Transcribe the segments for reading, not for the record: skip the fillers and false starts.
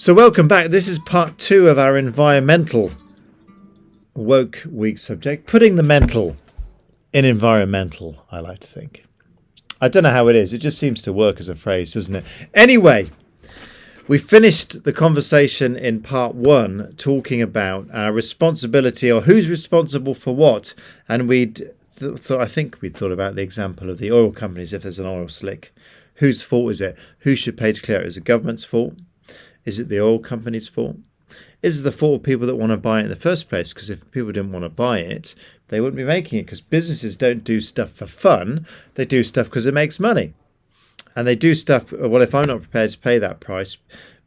So welcome back. This is part 2 of our environmental woke week subject, putting the mental in environmental, I like to think. I don't know how it is. It just seems to work as a phrase, doesn't it? Anyway, we finished the conversation in part 1 talking about our responsibility, or who's responsible for what. And I think we'd thought about the example of the oil companies. If there's an oil slick, whose fault is it? Who should pay to clear it? Is it government's fault? Is it the oil company's fault? Is it the fault of people that want to buy it in the first place? Because if people didn't want to buy it, they wouldn't be making it. Because businesses don't do stuff for fun. They do stuff because it makes money. And they do stuff, well, if I'm not prepared to pay that price,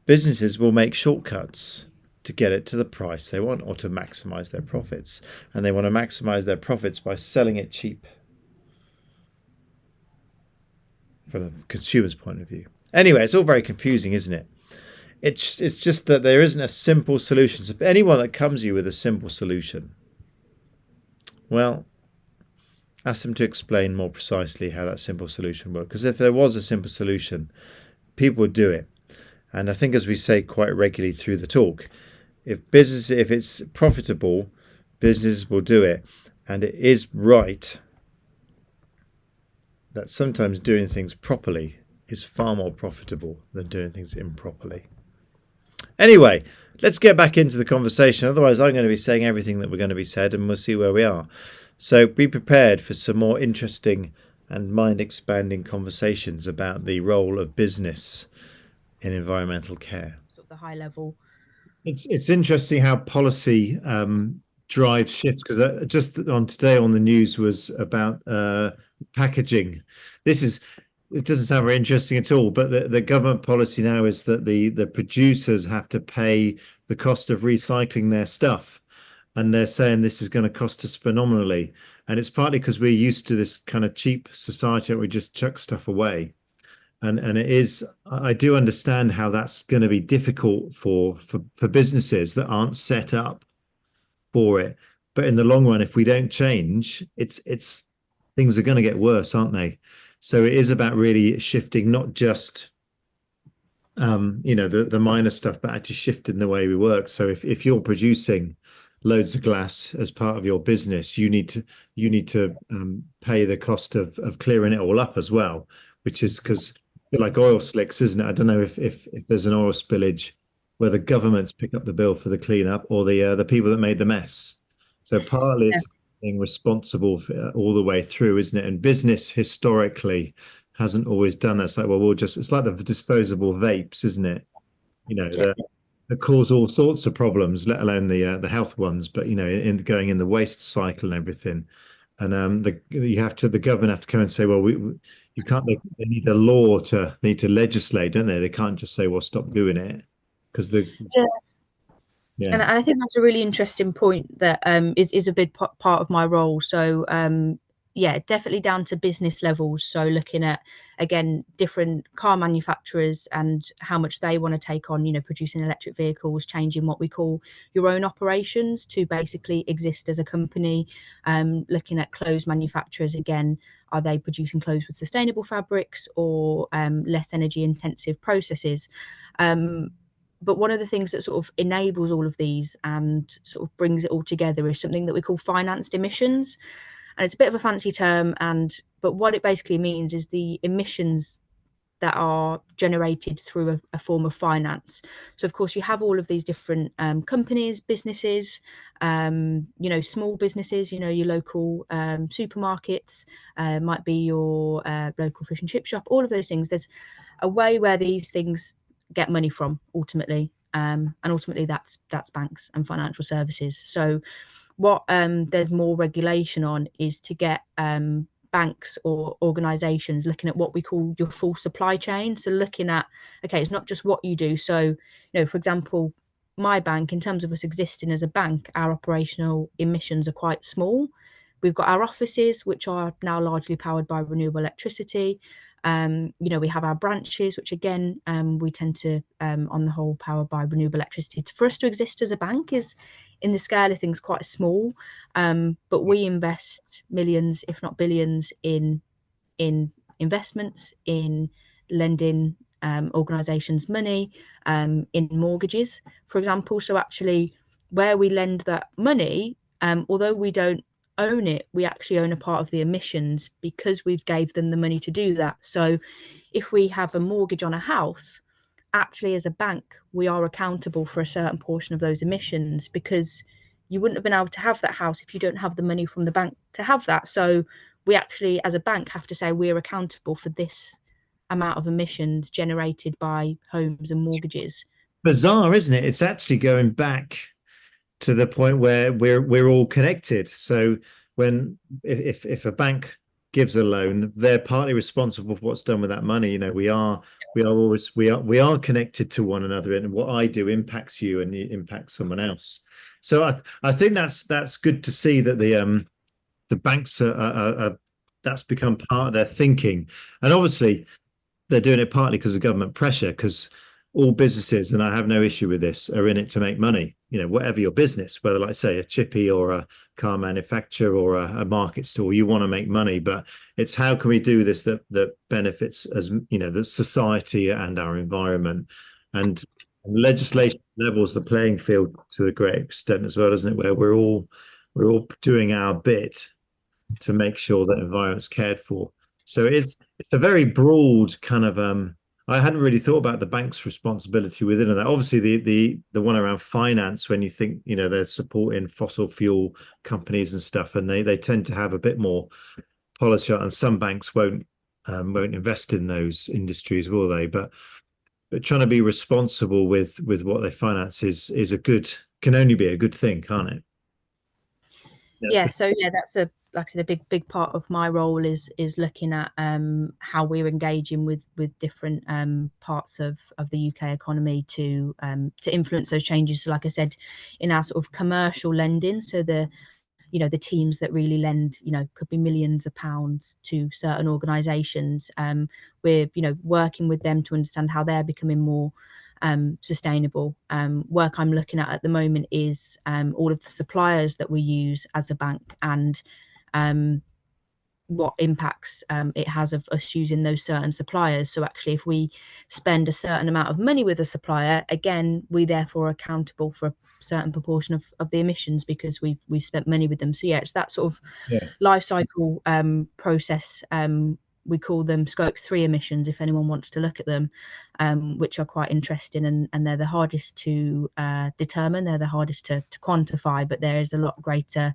businesses will make shortcuts to get it to the price they want or to maximize their profits. And they want to maximize their profits by selling it cheap from a consumer's point of view. Anyway, it's all very confusing, isn't it? It's just that there isn't a simple solution. So anyone that comes to you with a simple solution, well, ask them to explain more precisely how that simple solution works. Because if there was a simple solution, people would do it. And I think, as we say quite regularly through the talk, if it's profitable, businesses will do it. And it is right that sometimes doing things properly is far more profitable than doing things improperly. Anyway, let's get back into the conversation. Otherwise, I'm going to be saying everything that we're going to be said, and we'll see where we are. So be prepared for some more interesting and mind-expanding conversations about the role of business in environmental care. Sort of the high level. It's interesting how policy drives shifts, because just on today on the news was about packaging. It doesn't sound very interesting at all, but the government policy now is that the producers have to pay the cost of recycling their stuff. And they're saying this is going to cost us phenomenally. And it's partly because we're used to this kind of cheap society where we just chuck stuff away. And it is, I do understand how that's going to be difficult for businesses that aren't set up for it. But in the long run, if we don't change, it's things are going to get worse, aren't they? So it is about really shifting, not just the minor stuff, but actually shifting the way we work. So if you're producing loads of glass as part of your business, you need to pay the cost of clearing it all up as well, which is because like oil slicks, isn't it? I don't know if there's an oil spillage where the governments pick up the bill for the cleanup or the people that made the mess. So partly it's being responsible for all the way through, isn't it? And business historically hasn't always done that. It's like, well, it's like the disposable vapes, isn't it? That cause all sorts of problems, let alone the health ones. But in going in the waste cycle and everything, and the government have to come and say, well, you can't. They need a law they need to legislate, don't they? They can't just say, well, stop doing it, because Yeah. And I think that's a really interesting point that is a big part of my role. So definitely down to business levels. So looking at, again, different car manufacturers and how much they want to take on, producing electric vehicles, changing what we call your own operations to basically exist as a company. Looking at clothes manufacturers, again, are they producing clothes with sustainable fabrics or less energy intensive processes? But one of the things that sort of enables all of these and sort of brings it all together is something that we call financed emissions. And it's a bit of a fancy term, but what it basically means is the emissions that are generated through a form of finance. So of course you have all of these different companies, businesses, small businesses, your local supermarkets, might be your local fish and chip shop, all of those things. There's a way where these things get money from ultimately, and ultimately that's banks and financial services. So what there's more regulation on is to get banks or organizations looking at what we call your full supply chain. So looking at, okay, it's not just what you do. So for example, my bank, in terms of us existing as a bank, our operational emissions are quite small. We've got our offices, which are now largely powered by renewable electricity. We have our branches, which again, we tend to, on the whole, powered by renewable electricity. For us to exist as a bank is, in the scale of things, quite small. But we invest millions, if not billions, in investments, in lending organisations money in mortgages, for example. So actually, where we lend that money, although we don't own it, we actually own a part of the emissions because we've gave them the money to do that. So if we have a mortgage on a house, actually as a bank, we are accountable for a certain portion of those emissions, because you wouldn't have been able to have that house if you don't have the money from the bank to have that. So we actually, as a bank, have to say we're accountable for this amount of emissions generated by homes and mortgages. Bizarre, isn't it? It's actually going back to the point where we're all connected. So when if a bank gives a loan, they're partly responsible for what's done with that money. You know, we are connected to one another, and what I do impacts you and it impacts someone else. So I think that's good to see that the banks are that's become part of their thinking, and obviously they're doing it partly because of government pressure, because all businesses, and I have no issue with this, are in it to make money. You know, whatever your business, whether like say a chippy or a car manufacturer or a market store, you want to make money, but it's how can we do this that benefits, as you know, the society and our environment. And legislation levels the playing field to a great extent as well, doesn't it? Where we're all doing our bit to make sure that environment's cared for. So it's a very broad kind of I hadn't really thought about the bank's responsibility within that. Obviously, the one around finance, when you think, you know, they're supporting fossil fuel companies and stuff, and they tend to have a bit more policy, and some banks won't invest in those industries, will they? But trying to be responsible with what they finance is a good, can only be a good thing, can't it? Yeah, so yeah, that's a, like I said, a big part of my role is looking at how we're engaging with different parts of the UK economy to influence those changes. So like I said, in our sort of commercial lending, so the, you know, the teams that really lend, you know, could be millions of pounds to certain organisations. We're, you know, working with them to understand how they're becoming more sustainable. Work I'm looking at the moment is all of the suppliers that we use as a bank, and what impacts it has of us using those certain suppliers. So actually, if we spend a certain amount of money with a supplier, again, we therefore are accountable for a certain proportion of the emissions because we've spent money with them. So yeah, it's that sort of life cycle process. We call them scope 3 emissions, if anyone wants to look at them, which are quite interesting, and they're the hardest to determine. They're the hardest to quantify, but there is a lot greater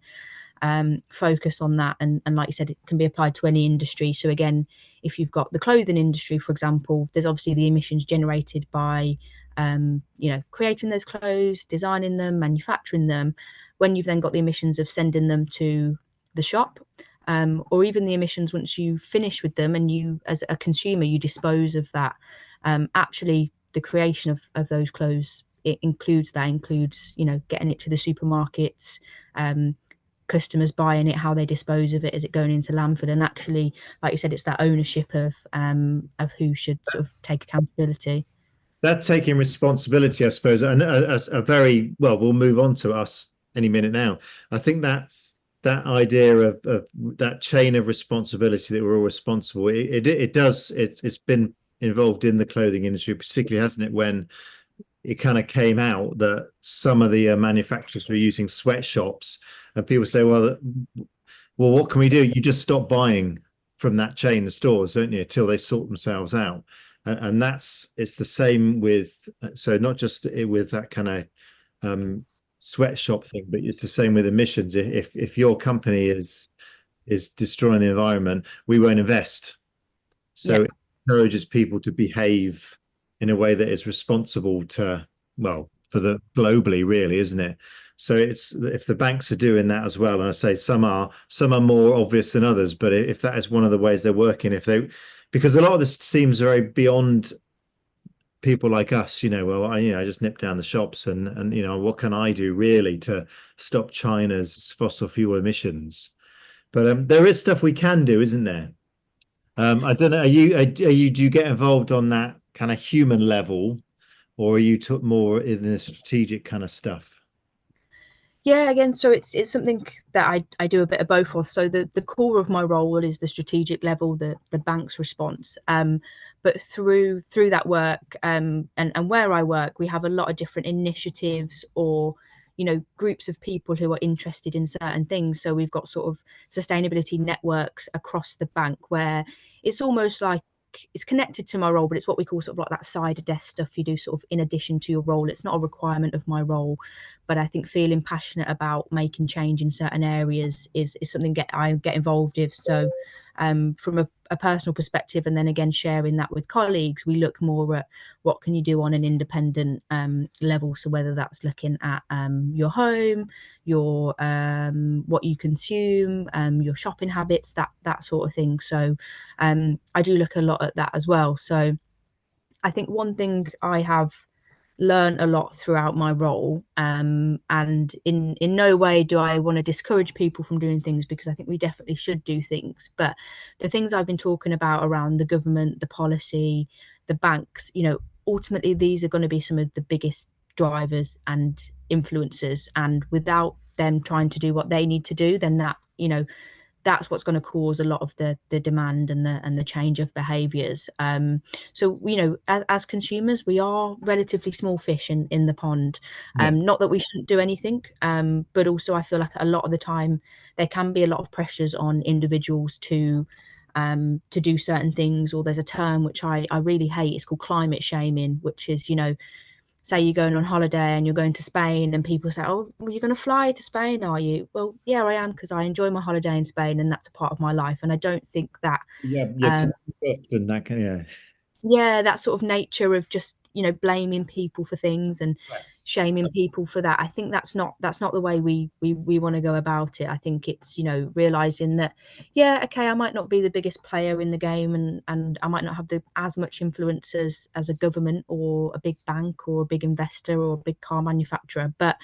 focus on that, and like you said, it can be applied to any industry. So again, if you've got the clothing industry, for example, there's obviously the emissions generated by you know, creating those clothes, designing them, manufacturing them, when you've then got the emissions of sending them to the shop, or even the emissions once you finish with them and you, as a consumer, you dispose of that. Actually, the creation of those clothes, it includes, you know, getting it to the supermarkets, customers buying it, how they dispose of it, is it going into landfill? And actually, like you said, it's that ownership of who should sort of take accountability. That taking responsibility, I suppose, and a very well. We'll move on to us any minute now. I think that idea of that chain of responsibility, that we're all responsible. It's been involved in the clothing industry, particularly, hasn't it? When it kind of came out that some of the manufacturers were using sweatshops, and people say, well, what can we do? You just stop buying from that chain of stores, don't you, until they sort themselves out. And it's the same with, so not just with that kind of sweatshop thing, but it's the same with emissions. If your company is destroying the environment, we won't invest. So it encourages people to behave in a way that is responsible to, well, for the globally, really, isn't it? So it's, if the banks are doing that as well, and I say some are more obvious than others, but if that is one of the ways they're working, because a lot of this seems very beyond people like us, you know, well, I just nip down the shops and you know, what can I do really to stop China's fossil fuel emissions? But there is stuff we can do, isn't there? I don't know. Do you get involved on that kind of human level, or are you more in the strategic kind of stuff? Yeah, again, so it's something that I do a bit of both of. So the core of my role is the strategic level, the bank's response. But through that work, and where I work, we have a lot of different initiatives or groups of people who are interested in certain things. So we've got sort of sustainability networks across the bank where it's almost like it's connected to my role, but it's what we call sort of like that side desk stuff you do sort of in addition to your role. It's not a requirement of my role, but I think feeling passionate about making change in certain areas is something I get involved with. So from a personal perspective, and then again sharing that with colleagues, we look more at what can you do on an independent level. So whether that's looking at your home, your what you consume, your shopping habits, that sort of thing. So I do look a lot at that as well. So I think one thing I have learned a lot throughout my role, and in no way do I want to discourage people from doing things, because I think we definitely should do things. But the things I've been talking about around the government, the policy, the banks, ultimately these are going to be some of the biggest drivers and influencers. And without them trying to do what they need to do, then that's what's going to cause a lot of the demand and the change of behaviors. So as consumers, we are relatively small fish in the pond. Yeah. Not that we shouldn't do anything, but also I feel like a lot of the time there can be a lot of pressures on individuals to do certain things. Or there's a term which I really hate, it's called climate shaming, which is say you're going on holiday and you're going to Spain, and people say, "Oh, well, you're going to fly to Spain, are you?" Well, yeah, I am, because I enjoy my holiday in Spain, and that's a part of my life. And I don't think that Yeah, yeah, um, and that can, yeah. yeah, that sort of nature of just blaming people for things and Yes. shaming people for that, I think that's not the way we want to go about it. I think it's realizing that, yeah, okay, I might not be the biggest player in the game, and I might not have the as much influence as a government or a big bank or a big investor or a big car manufacturer, but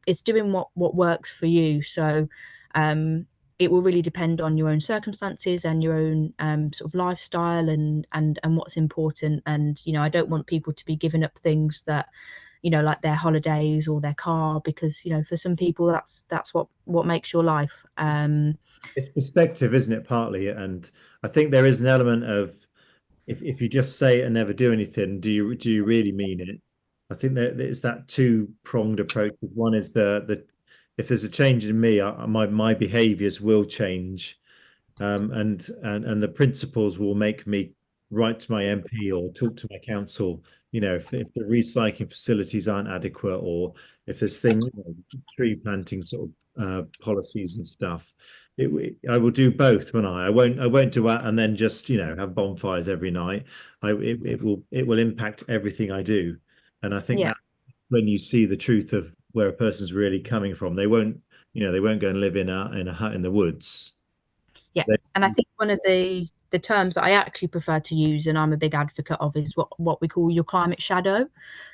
it's doing what works for you. So um it will really depend on your own circumstances and your own sort of lifestyle and what's important. And I don't want people to be giving up things that like their holidays or their car, because for some people that's what makes your life. It's perspective, isn't it, partly? And I think there is an element of if you just say it and never do anything, do you really mean it? I think that it's that two-pronged approach. One is the if there's a change in me, my behaviors will change, and the principles will make me write to my MP or talk to my council. If the recycling facilities aren't adequate, or if there's things, tree planting sort of policies and stuff. I will do both when I won't do that and then just have bonfires every night. It will impact everything I do, and I think Yeah, that when you see the truth of where a person's really coming from, they won't go and live in a hut in the woods. yeah. And I think one of the terms that I actually prefer to use, and I'm a big advocate of, is what we call your climate shadow.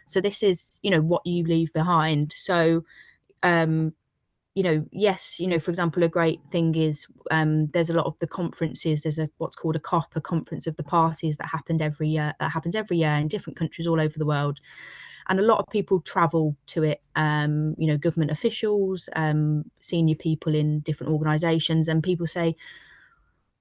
So this is what you leave behind. So um yes, for example, a great thing is there's a lot of the conferences. There's what's called a COP, a conference of the parties, that happens every year in different countries all over the world. And a lot of people travel to it, government officials, senior people in different organizations, and people say,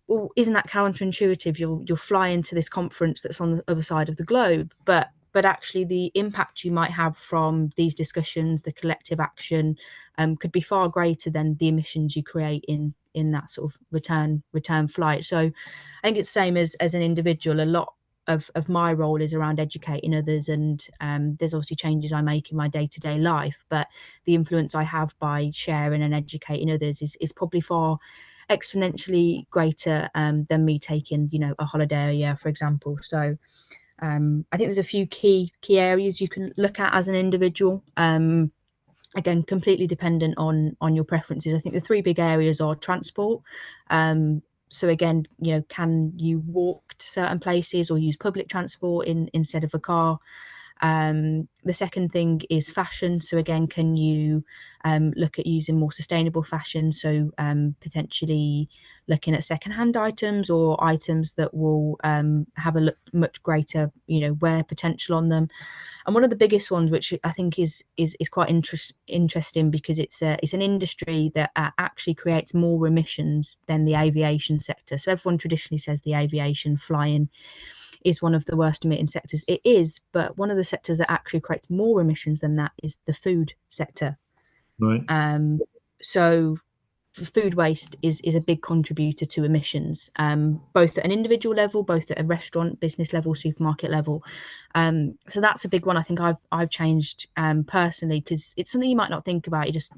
well, isn't that counterintuitive? You'll fly into this conference that's on the other side of the globe, but actually the impact you might have from these discussions, the collective action, could be far greater than the emissions you create in that sort of return flight. So I think it's the same as an individual. A lot of my role is around educating others, and there's obviously changes I make in my day-to-day life, but the influence I have by sharing and educating others is probably far exponentially greater than me taking a holiday a year, for example. So I think there's a few key areas you can look at as an individual. Again, completely dependent on your preferences. I think the three big areas are transport. So again, can you walk to certain places or use public transport instead of a car? The second thing is fashion. So again, can you look at using more sustainable fashion? So potentially looking at secondhand items or items that will have a much greater, wear potential on them. And one of the biggest ones, which I think is quite interesting, because it's an industry that actually creates more emissions than the aviation sector. So everyone traditionally says the aviation, flying, is one of the worst emitting sectors. It is, but one of the sectors that actually creates more emissions than that is the food sector. Right. So food waste is a big contributor to emissions, both at an individual level, both at a restaurant, business level, supermarket level. So that's a big one. I think I've changed personally, because it's something you might not think about. You just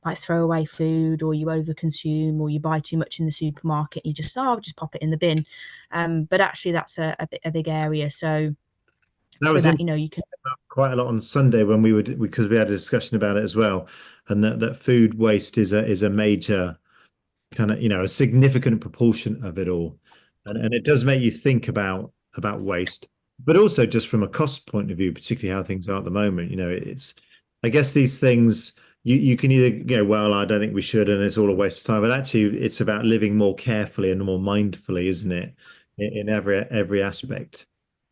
might throw away food, or you overconsume, or you buy too much in the supermarket. You just I'll just pop it in the bin, but actually that's a big area. So That for was that, you can. quite a lot on Sunday when because we had a discussion about it as well, and that food waste is a major kind of, a significant proportion of it all, and it does make you think about waste, but also just from a cost point of view, particularly how things are at the moment. It's, I guess these things, you can either go, well, I don't think we should, and it's all a waste of time, but actually it's about living more carefully and more mindfully, isn't it, in every aspect.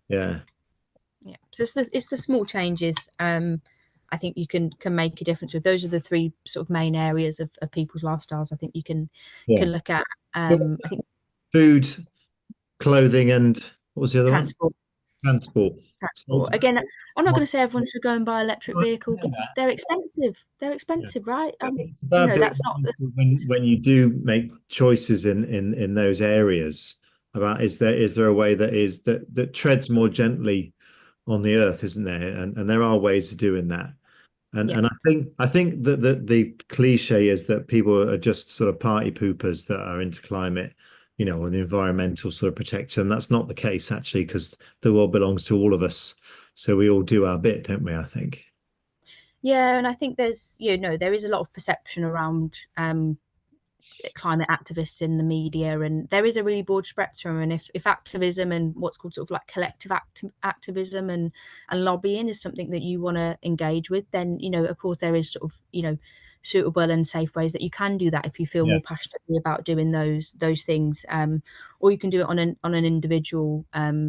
Yeah. Yeah, so it's the small changes. I think you can make a difference with. Those are the three sort of main areas of people's lifestyles. I think you Yeah. can look at. But I think food, clothing, and what was the other one? transport. Transport. So Transport. Again, I'm not going to say everyone should go and buy electric I vehicle, know because that. they're expensive. They're Yeah. expensive, right? It's about being That's not. when you do make choices in those areas, about is there a way that treads more gently on the earth, isn't there? And there are ways of doing that. And Yeah. and I think that the cliche is that people are just sort of party poopers that are into climate, and the environmental sort of protection. And that's not the case, actually, because the world belongs to all of us. So we all do our bit, don't we? I think. Yeah, and I think there is a lot of perception around climate activists in the media, and there is a really broad spectrum. And if activism and what's called sort of like collective activism and lobbying is something that you want to engage with, then of course there is sort of suitable and safe ways that you can do that if you feel Yeah. more passionately about doing those things, or you can do it on an individual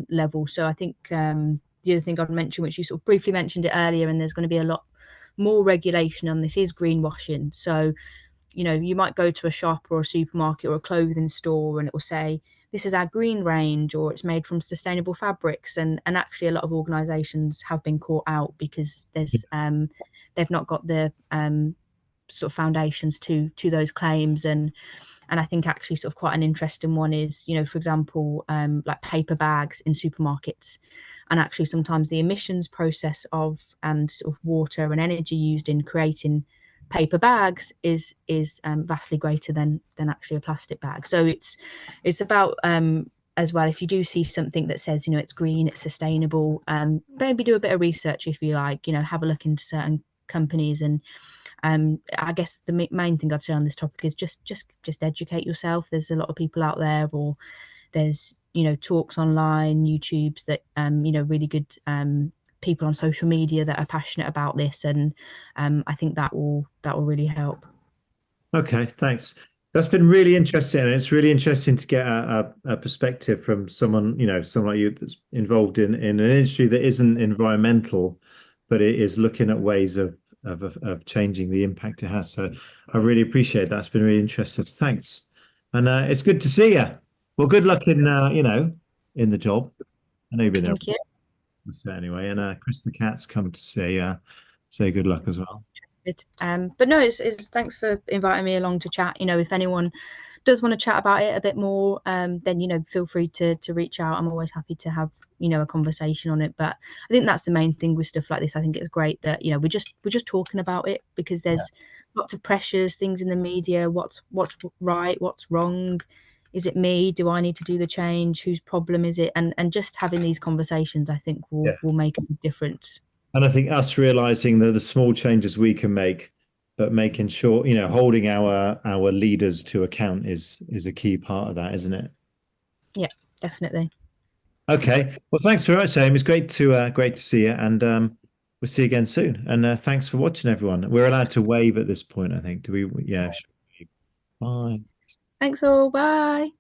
level. So I think the other thing I'd mention, which you sort of briefly mentioned it earlier, and there's going to be a lot more regulation on this, is greenwashing. So you might go to a shop or a supermarket or a clothing store, and it will say, this is our green range, or it's made from sustainable fabrics. And actually a lot of organizations have been caught out because they've not got the sort of foundations to those claims. And I think actually sort of quite an interesting one is, for example, like paper bags in supermarkets. And actually sometimes the emissions process of and sort of water and energy used in creating paper bags is vastly greater than actually a plastic bag. So it's about as well, if you do see something that says it's green, it's sustainable, maybe do a bit of research, if you like, have a look into certain companies. And I guess the main thing I'd say on this topic is just educate yourself. There's a lot of people out there, or there's talks online, YouTubes, that really good people on social media that are passionate about this. And I think that will really help. Okay, thanks. That's been really interesting, and it's really interesting to get a perspective from someone like you that's involved in an industry that isn't environmental, but it is looking at ways of changing the impact it has. So I really appreciate that. It's been really interesting. Thanks, and it's good to see you. Well, good luck in the job. I know you've been there Thank you. so anyway, and Chris the cat's come to say good luck as well. But no, it's thanks for inviting me along to chat. If anyone does want to chat about it a bit more, then feel free to reach out. I'm always happy to have a conversation on it. But I think that's the main thing with stuff like this. I think it's great that we're just talking about it, because there's lots of pressures, things in the media. What's right? What's wrong? Is it me? Do I need to do the change? Whose problem is it? And just having these conversations, I think Yeah. will make a big difference. And I think us realizing that the small changes we can make, but making sure, holding our leaders to account is a key part of that, isn't it? Yeah, definitely. Okay. Well, thanks very much, Amy. It's great to see you, and we'll see you again soon. And thanks for watching, everyone. We're allowed to wave at this point, I think. Do we? Yeah. Bye. Thanks all. Bye.